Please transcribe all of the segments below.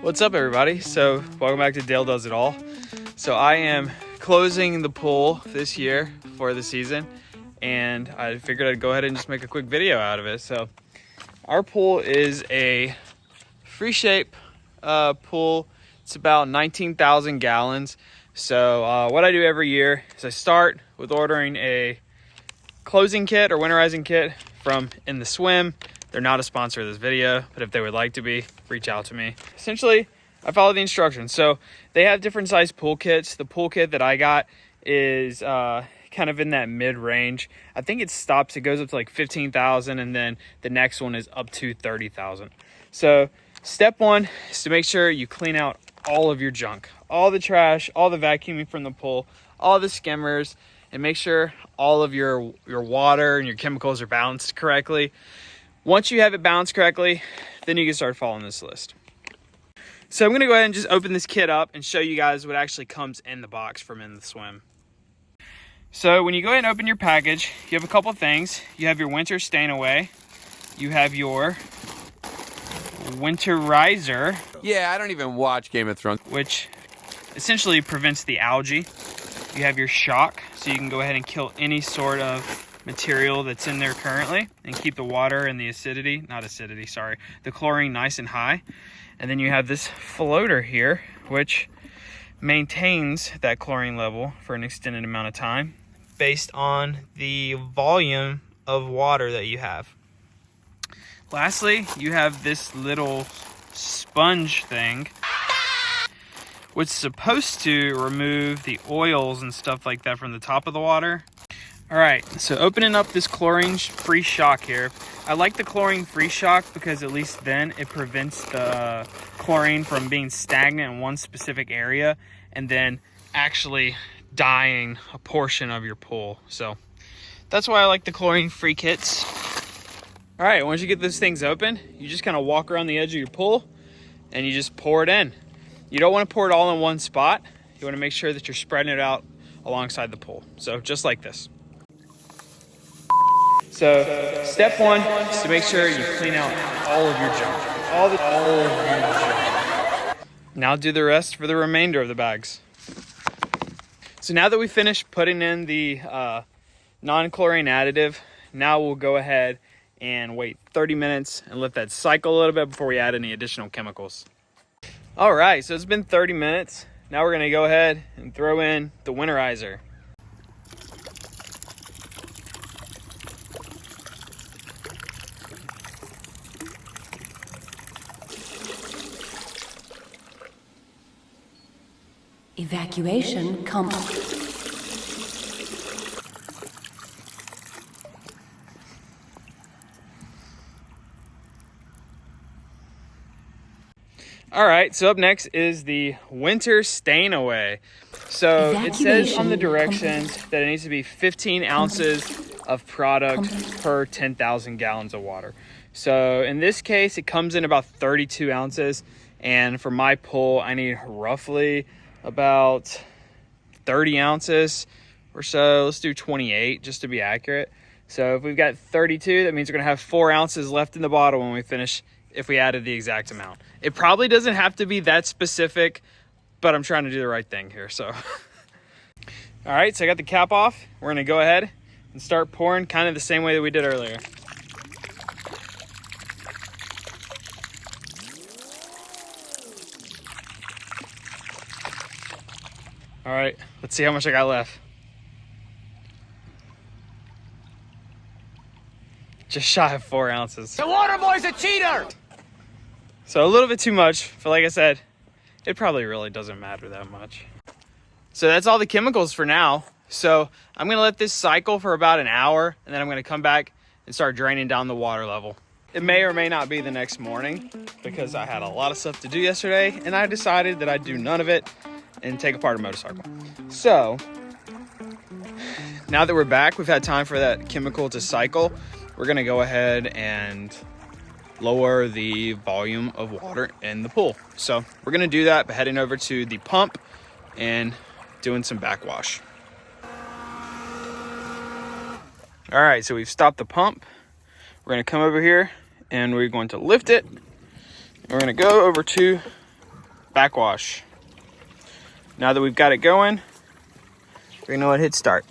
What's up, everybody? So welcome back to Dale Does It All. So I am closing the pool this year for the season, and I figured I'd go ahead and just make a quick video out of it. So our pool is a free shape pool. It's about 19,000 gallons. So what I do every year is I start with ordering a closing kit or winterizing kit from In the Swim. They're not a sponsor of this video, but if they would like to be, reach out to me. Essentially, I follow the instructions. So they have different size pool kits. The pool kit that I got is kind of in that mid-range. I think it goes up to like 15,000, and then the next one is up to 30,000. So step one is to make sure you clean out all of your junk, all the trash, all the vacuuming from the pool, all the skimmers, and make sure all of your water and your chemicals are balanced correctly. Once you have it balanced correctly, then you can start following this list. So I'm gonna go ahead and just open this kit up and show you guys what actually comes in the box from In the Swim. So when you go ahead and open your package, you have a couple things. You have your winter stain away. You have your Winterizer. Yeah, I don't even watch Game of Thrones. Which essentially prevents the algae. You have your shock, so you can go ahead and kill any sort of material that's in there currently and keep the water and the the chlorine nice and high. And then you have this floater here, which maintains that chlorine level for an extended amount of time based on the volume of water that you have. Lastly, you have this little sponge thing, which is supposed to remove the oils and stuff like that from the top of the water. All right, so opening up this chlorine-free shock here. I like the chlorine-free shock because at least then it prevents the chlorine from being stagnant in one specific area and then actually dyeing a portion of your pool. So that's why I like the chlorine-free kits. All right, once you get those things open, you just kind of walk around the edge of your pool and you just pour it in. You don't want to pour it all in one spot. You want to make sure that you're spreading it out alongside the pool. So just like this. So step one is to make sure you clean out all of your junk. All of your junk. Now do the rest for the remainder of the bags. So now that we finished putting in the non-chlorine additive, now we'll go ahead and wait 30 minutes and let that cycle a little bit before we add any additional chemicals. All right, so it's been 30 minutes. Now we're gonna go ahead and throw in the Winterizer. Evacuation complete. All right, so up next is the winter stain away. So it says on the directions that it needs to be 15 ounces of product per 10,000 gallons of water. So in this case, it comes in about 32 ounces. And for my pool, I need roughly about 30 ounces or so. Let's do 28 just to be accurate. So if we've got 32, that means we're gonna have 4 ounces left in the bottle when we finish if we added the exact amount. It probably doesn't have to be that specific, but I'm trying to do the right thing here, so. All right, so I got the cap off. We're gonna go ahead and start pouring kind of the same way that we did earlier. All right, let's see how much I got left. Just shy of 4 ounces. The water boy's a cheater! So a little bit too much, but like I said, it probably really doesn't matter that much. So that's all the chemicals for now. So I'm gonna let this cycle for about an hour, and then I'm gonna come back and start draining down the water level. It may or may not be the next morning because I had a lot of stuff to do yesterday, and I decided that I'd do none of it and take apart a motorcycle. So now that we're back, we've had time for that chemical to cycle. We're gonna go ahead and lower the volume of water in the pool. So we're gonna do that by heading over to the pump and doing some backwash. All right, so we've stopped the pump. We're gonna come over here and we're going to lift it. And we're gonna go over to backwash. Now that we've got it going, we're gonna hit start.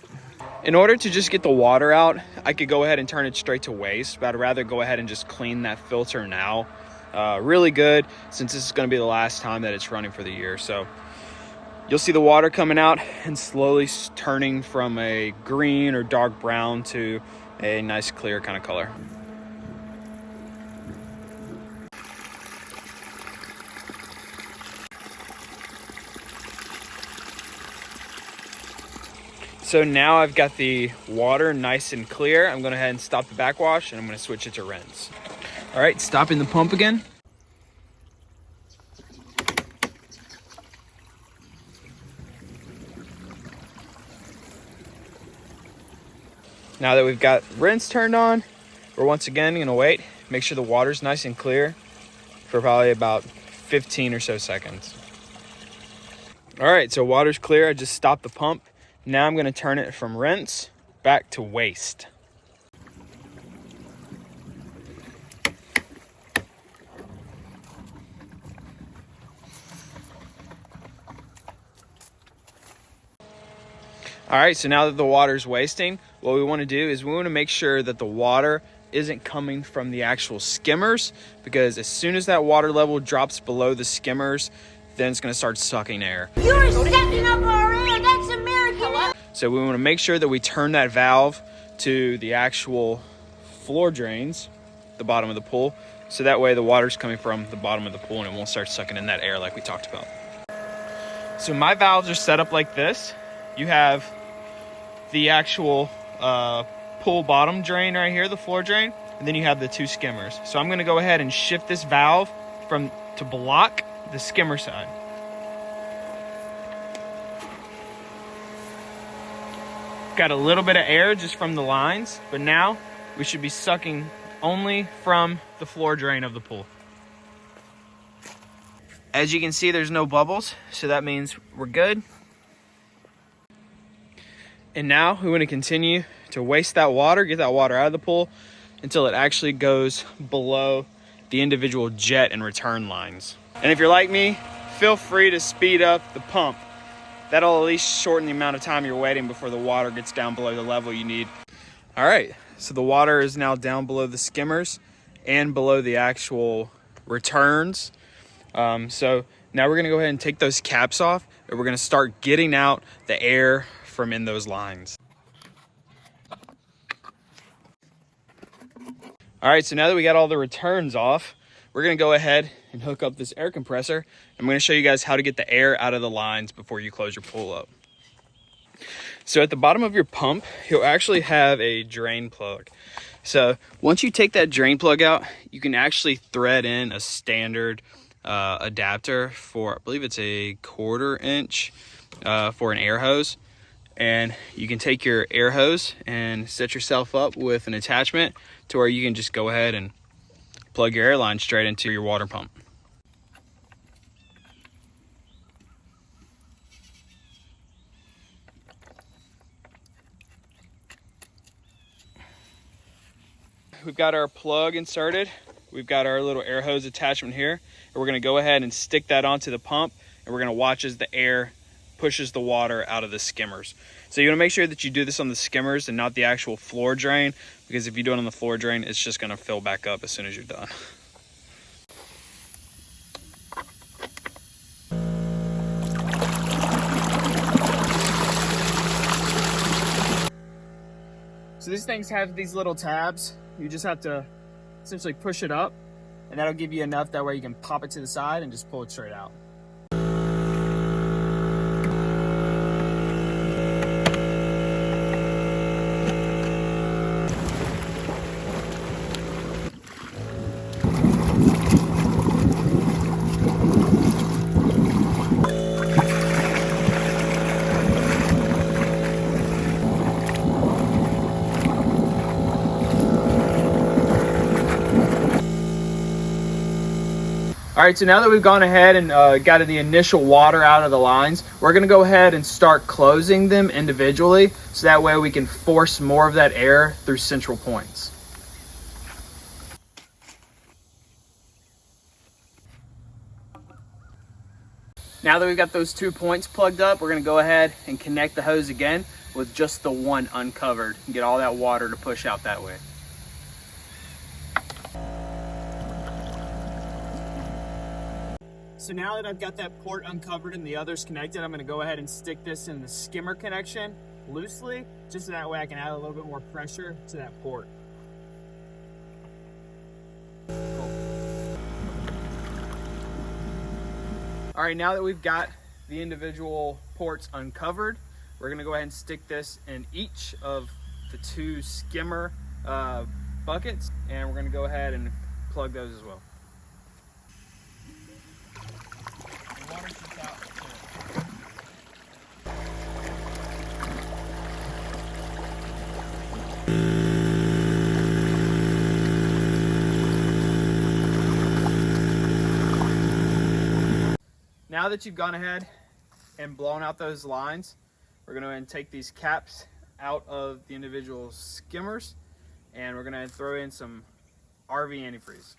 In order to just get the water out, I could go ahead and turn it straight to waste, but I'd rather go ahead and just clean that filter now. Really good, since this is gonna be the last time that it's running for the year. So you'll see the water coming out and slowly turning from a green or dark brown to a nice clear kind of color. So now I've got the water nice and clear. I'm gonna go ahead and stop the backwash and I'm gonna switch it to rinse. All right, stopping the pump again. Now that we've got rinse turned on, we're once again gonna wait. Make sure the water's nice and clear for probably about 15 or so seconds. All right, so water's clear. I just stopped the pump. Now I'm gonna turn it from rinse back to waste. All right, so now that the water's wasting, what we wanna do is we wanna make sure that the water isn't coming from the actual skimmers, because as soon as that water level drops below the skimmers, then it's gonna start sucking air. You're sucking up our air. That's American. So we want to make sure that we turn that valve to the actual floor drains, the bottom of the pool, so that way the water's coming from the bottom of the pool and it won't start sucking in that air like we talked about. So my valves are set up like this. You have the actual pool bottom drain right here, the floor drain, and then you have the two skimmers. So I'm going to go ahead and shift this valve to block the skimmer side. Got a little bit of air just from the lines, but now we should be sucking only from the floor drain of the pool. As you can see, there's no bubbles, so that means we're good. And now we want to continue to waste that water, get that water out of the pool until it actually goes below the individual jet and return lines. And if you're like me, feel free to speed up the pump. That'll at least shorten the amount of time you're waiting before the water gets down below the level you need. All right, so the water is now down below the skimmers and below the actual returns. So now we're gonna go ahead and take those caps off and we're gonna start getting out the air from in those lines. All right, so now that we got all the returns off, we're gonna go ahead and hook up this air compressor. I'm gonna show you guys how to get the air out of the lines before you close your pool up. So at the bottom of your pump, you'll actually have a drain plug. So once you take that drain plug out, you can actually thread in a standard adapter for, I believe it's a 1/4 inch for an air hose. And you can take your air hose and set yourself up with an attachment to where you can just go ahead and plug your air line straight into your water pump. We've got our plug inserted. We've got our little air hose attachment here. And we're gonna go ahead and stick that onto the pump, and we're gonna watch as the air pushes the water out of the skimmers. So you wanna make sure that you do this on the skimmers and not the actual floor drain, because if you do it on the floor drain, it's just gonna fill back up as soon as you're done. So these things have these little tabs. You just have to essentially push it up, and that'll give you enough that way you can pop it to the side and just pull it straight out. All right, so now that we've gone ahead and got the initial water out of the lines, we're gonna go ahead and start closing them individually, so that way we can force more of that air through central points. Now that we've got those 2 points plugged up, we're gonna go ahead and connect the hose again with just the one uncovered and get all that water to push out that way. So now that I've got that port uncovered and the others connected, I'm gonna go ahead and stick this in the skimmer connection loosely, just so that way I can add a little bit more pressure to that port. All right, now that we've got the individual ports uncovered, we're gonna go ahead and stick this in each of the 2 skimmer buckets, and we're gonna go ahead and plug those as well. Now that you've gone ahead and blown out those lines, we're going to go ahead and take these caps out of the individual skimmers, and we're going to throw in some RV antifreeze.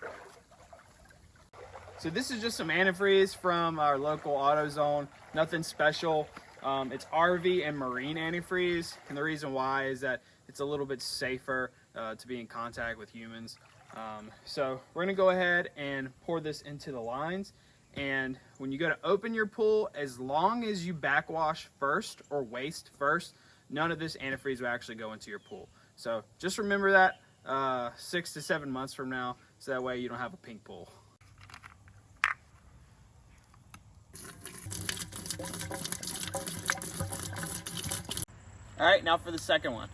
So this is just some antifreeze from our local AutoZone, nothing special. It's RV and marine antifreeze, and the reason why is that it's a little bit safer to be in contact with humans. So we're going to go ahead and pour this into the lines. And when you go to open your pool, as long as you backwash first or waste first, none of this antifreeze will actually go into your pool. So just remember that 6 to 7 months from now, so that way you don't have a pink pool. All right, now for the second one.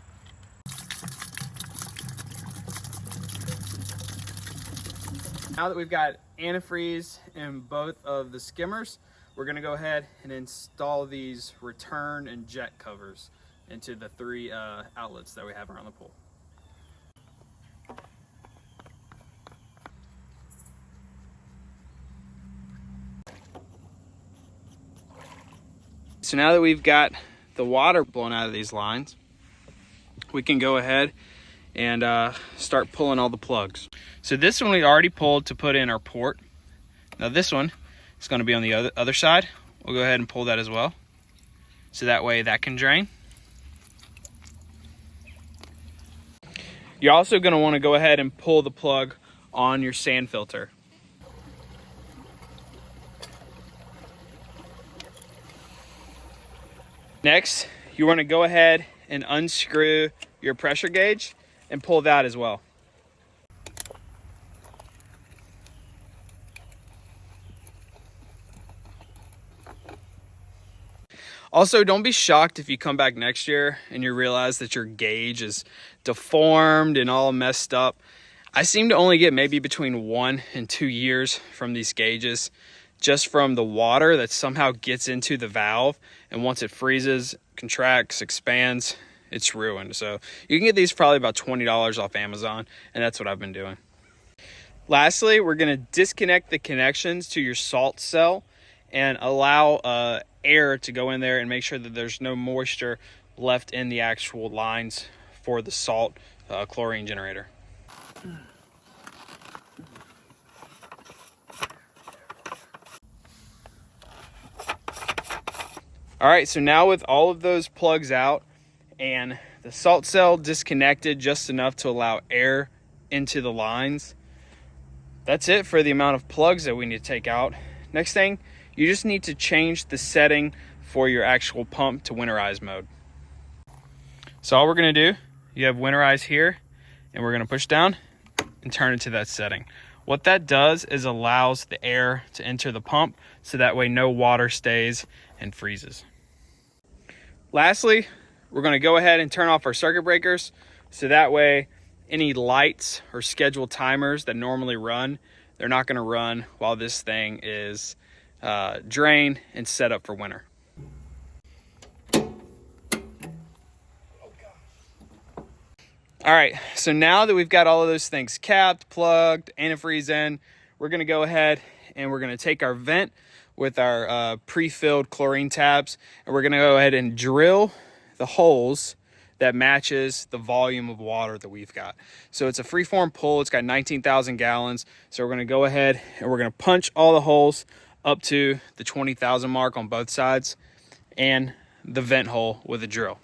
Now that we've got antifreeze in both of the skimmers, we're gonna go ahead and install these return and jet covers into the 3 outlets that we have around the pool. So now that we've got the water blown out of these lines, we can go ahead and start pulling all the plugs. So this one we already pulled to put in our port. Now this one is going to be on the other side. We'll go ahead and pull that as well, so that way that can drain. You're also going to want to go ahead and pull the plug on your sand filter. Next, you want to go ahead and unscrew your pressure gauge and pull that as well. Also, don't be shocked if you come back next year and you realize that your gauge is deformed and all messed up. I seem to only get maybe between 1 and 2 years from these gauges, just from the water that somehow gets into the valve, and once it freezes, contracts, expands, it's ruined. So you can get these probably about $20 off Amazon, and that's what I've been doing. Lastly, we're going to disconnect the connections to your salt cell and allow air to go in there and make sure that there's no moisture left in the actual lines for the salt chlorine generator. All right, so now with all of those plugs out and the salt cell disconnected just enough to allow air into the lines, that's it for the amount of plugs that we need to take out. Next thing, you just need to change the setting for your actual pump to Winterize mode. So all we're gonna do, you have Winterize here, and we're gonna push down and turn it to that setting. What that does is allows the air to enter the pump, so that way no water stays and freezes. Lastly, we're gonna go ahead and turn off our circuit breakers, so that way any lights or scheduled timers that normally run, they're not gonna run while this thing is drained and set up for winter. All right, so now that we've got all of those things capped, plugged, antifreeze in, we're gonna go ahead and we're gonna take our vent with our pre-filled chlorine tabs, and we're gonna go ahead and drill the holes that matches the volume of water that we've got. So it's a freeform pull, it's got 19,000 gallons. So we're gonna go ahead and we're gonna punch all the holes up to the 20,000 mark on both sides, and the vent hole with a drill.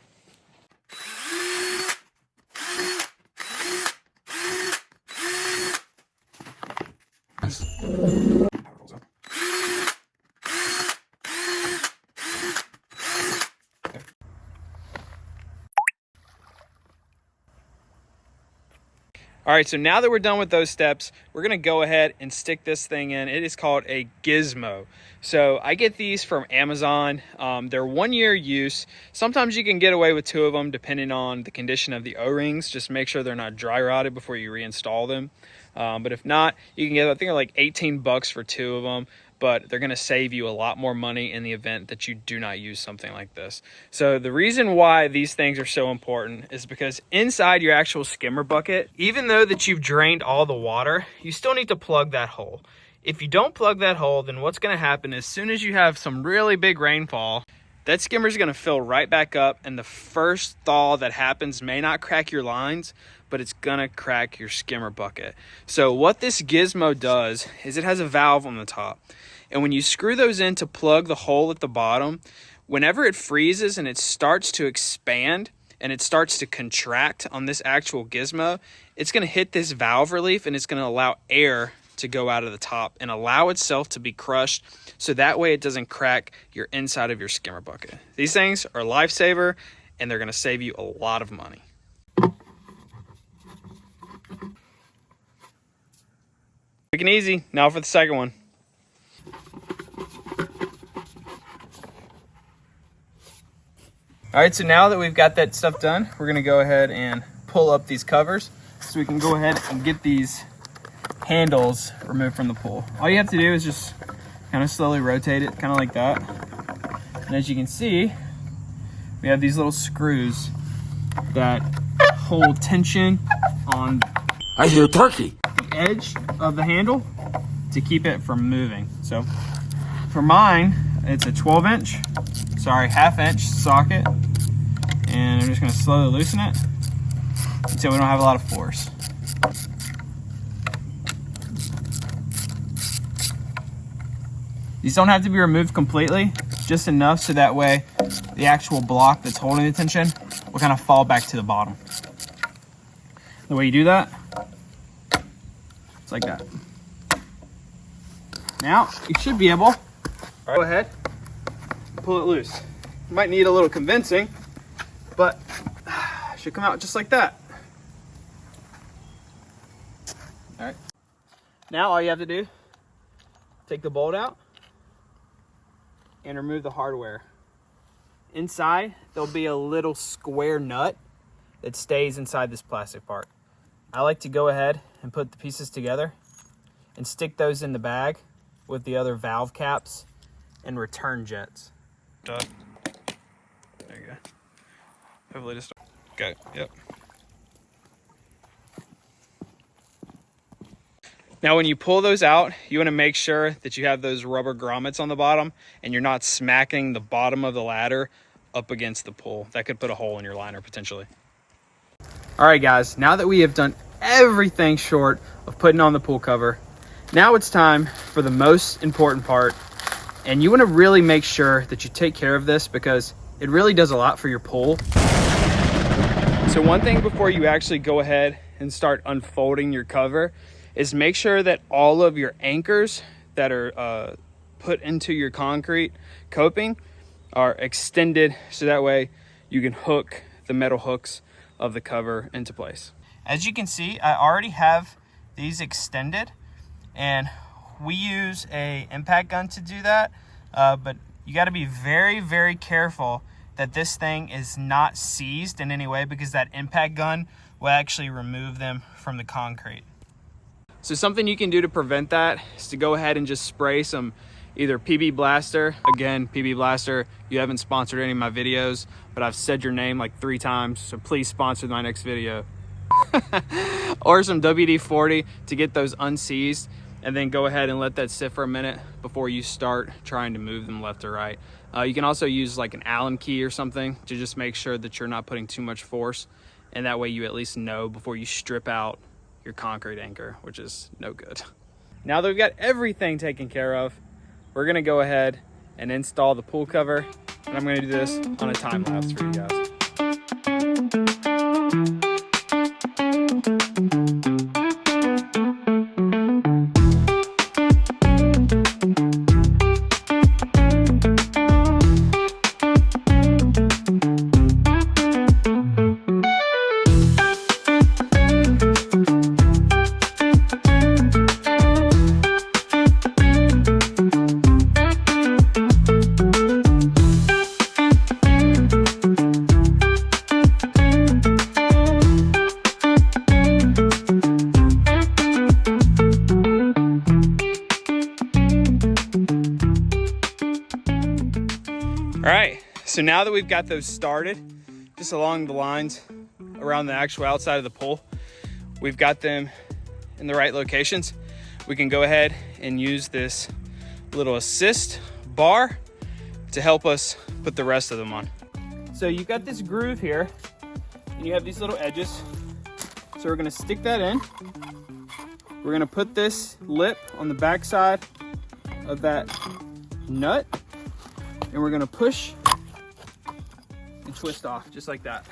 All right, so now that we're done with those steps, we're gonna go ahead and stick this thing in. It is called a Gizmo. So I get these from Amazon. They're 1 year use. Sometimes you can get away with 2 of them depending on the condition of the O-rings. Just make sure they're not dry rotted before you reinstall them. But if not, you can get, I think they're like 18 bucks for 2 of them. But they're gonna save you a lot more money in the event that you do not use something like this. So the reason why these things are so important is because inside your actual skimmer bucket, even though that you've drained all the water, you still need to plug that hole. If you don't plug that hole, then what's gonna happen is as soon as you have some really big rainfall, that skimmer is gonna fill right back up, and the first thaw that happens may not crack your lines, but it's gonna crack your skimmer bucket. So what this Gizmo does is it has a valve on the top. And when you screw those in to plug the hole at the bottom, whenever it freezes and it starts to expand and it starts to contract on this actual Gizmo, it's gonna hit this valve relief and it's gonna allow air to go out of the top and allow itself to be crushed, so that way it doesn't crack your inside of your skimmer bucket. These things are a lifesaver, and they're gonna save you a lot of money. Quick and easy. Now for the second one. All right, so now that we've got that stuff done, we're gonna go ahead and pull up these covers so we can go ahead and get these handles removed from the pool. All you have to do is just kind of slowly rotate it, kind of like that. And as you can see, we have these little screws that hold tension on I hear turkey. the edge of the handle to keep it from moving. So for mine, it's a 12-inch, half-inch socket, and I'm just gonna slowly loosen it until we don't have a lot of force. These don't have to be removed completely, just enough so that way the actual block that's holding the tension will kind of fall back to the bottom. The way you do that, it's like that. Now, you should be able, go ahead, pull it loose. You might need a little convincing, but it should come out just like that. All right. Now all you have to do, take the bolt out and remove the hardware. Inside, there'll be a little square nut that stays inside this plastic part. I like to go ahead and put the pieces together and stick those in the bag with the other valve caps and return jets. There you go. Hopefully just, okay, yep. Now when you pull those out, you want to make sure that you have those rubber grommets on the bottom and you're not smacking the bottom of the ladder up against the pool. That could put a hole in your liner potentially. All right guys, now that we have done everything short of putting on the pool cover, now it's time for the most important part. And you want to really make sure that you take care of this because it really does a lot for your pool. So one thing before you actually go ahead and start unfolding your cover is make sure that all of your anchors that are put into your concrete coping are extended so that way you can hook the metal hooks of the cover into place. As you can see, I already have these extended, and we use a impact gun to do that, but you got to be very, very careful that this thing is not seized in any way because that impact gun will actually remove them from the concrete. So something you can do to prevent that is to go ahead and just spray some either PB Blaster. Again, PB Blaster, you haven't sponsored any of my videos, but I've said your name like 3 times, so please sponsor my next video. Or some WD-40 to get those unseized, and then go ahead and let that sit for a minute before you start trying to move them left or right. You can also use like an Allen key or something to just make sure that you're not putting too much force, and that way you at least know before you strip out your concrete anchor, which is no good. Now that we've got everything taken care of, we're gonna go ahead and install the pool cover, and I'm gonna do this on a time lapse for you guys. All right, so now that we've got those started, just along the lines around the actual outside of the pool, we've got them in the right locations. We can go ahead and use this little assist bar to help us put the rest of them on. So you've got this groove here, and you have these little edges. So we're gonna stick that in. We're gonna put this lip on the back side of that nut, and we're gonna push and twist off just like that.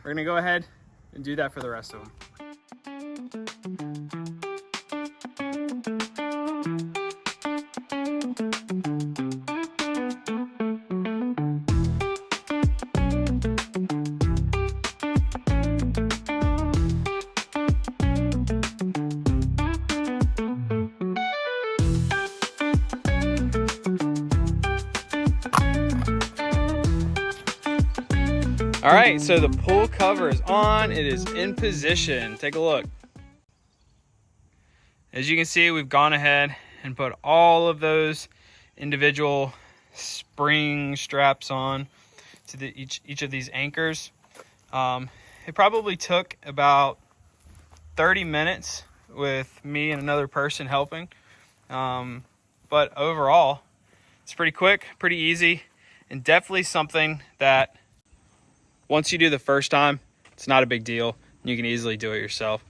We're gonna go ahead and do that for the rest of them. All right, so the pool cover is on. It is in position. Take a look. As you can see, we've gone ahead and put all of those individual spring straps on to each of these anchors. It probably took about 30 minutes with me and another person helping. But overall, it's pretty quick, pretty easy, and definitely something that once you do the first time, it's not a big deal. You can easily do it yourself.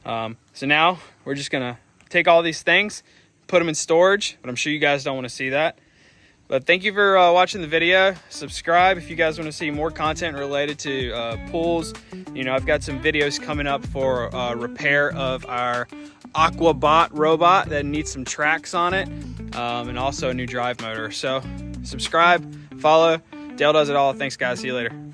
So now we're just gonna take all these things, put them in storage, but I'm sure you guys don't wanna see that. But thank you for watching the video. Subscribe if you guys wanna see more content related to pools. You know, I've got some videos coming up for repair of our Aquabot robot that needs some tracks on it, and also a new drive motor. So subscribe, follow. Dale does it all. Thanks guys, see you later.